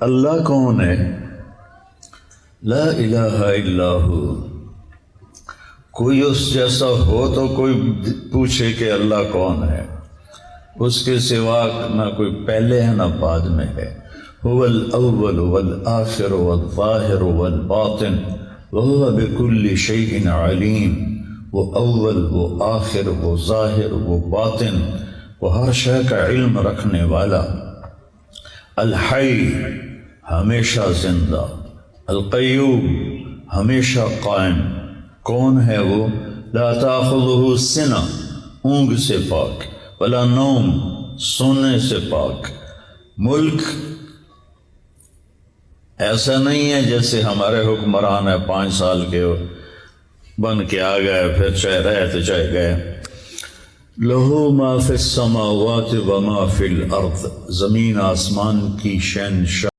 اللہ کون ہے؟ لا الہ الا ہو. کوئی اس جیسا ہو تو کوئی پوچھے کہ اللہ کون ہے. اس کے سوا نہ کوئی پہلے ہے نہ بعد میں ہے. هو الاول والآخر والظاہر والباطن وهو بكل شيء علیم. وہ اول، وہ آخر، وہ ظاہر، وہ باطن، وہ ہر شے کا علم رکھنے والا. الحی، ہمیشہ زندہ. القیوم، ہمیشہ قائم. کون ہے وہ؟ لا تاخذہ سنہ، اونگ سے پاک، ولا نوم، سونے سے پاک. ملک ایسا نہیں ہے جیسے ہمارے حکمران ہیں 5 سال کے بن کے آ گئے، پھر چاہے رہے تو چاہے گئے. لہو ما فی السماوات وما فی الارض، زمین آسمان کی شہنشاہ.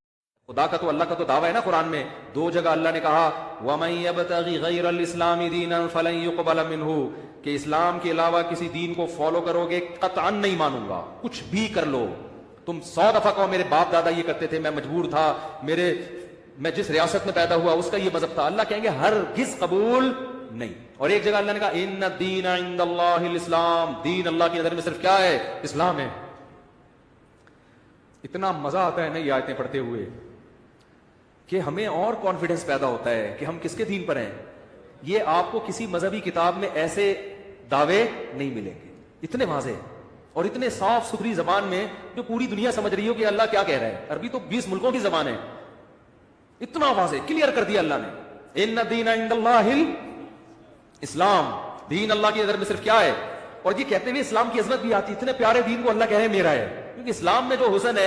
خدا کا تو اللہ کا تو دعویٰ ہے نا قرآن میں. 2 جگہ اللہ نے کہا وَمَن يَبْتَغِ غَيْرَ الْإِسْلَامِ دِينًا فَلَن يُقْبَلَ مِنْهُ، کہ اسلام کے علاوہ کسی دین کو فالو کرو گے قطعاً نہیں مانوں گا. کچھ بھی کر لو تم. 100 دفعہ کہو میرے باپ دادا یہ کرتے تھے، میں مجبور تھا، میں جس ریاست میں پیدا ہوا اس کا یہ مذہب تھا. اللہ کہیں گے ہرگز قبول نہیں. اور ایک جگہ اللہ نے کہا ان الدین عند اللہ الاسلام، دین اللہ کی نظر میں صرف کیا ہے؟ اسلام ہے. اتنا مزہ آتا ہے نا یہ آیتیں پڑھتے ہوئے کہ ہمیں اور کانفیڈنس پیدا ہوتا ہے کہ ہم کس کے دین پر ہیں. یہ آپ کو کسی مذہبی کتاب میں ایسے دعوے نہیں ملیں گے اتنے واضح اور اتنے صاف ستھری زبان میں جو پوری دنیا سمجھ رہی ہو کہ اللہ کیا کہہ رہا ہے. عربی تو 20 ملکوں کی زبان ہے. اتنا واضح کلیئر کر دیا اللہ نے. ان الدین عند اللہ اسلام، دین اللہ کی نظر میں صرف کیا ہے. اور یہ کہتے ہوئے اسلام کی عظمت بھی آتی. اتنے پیارے دین کو اللہ کہہ رہے ہیں میرا ہے، کیونکہ اسلام میں جو حسن ہے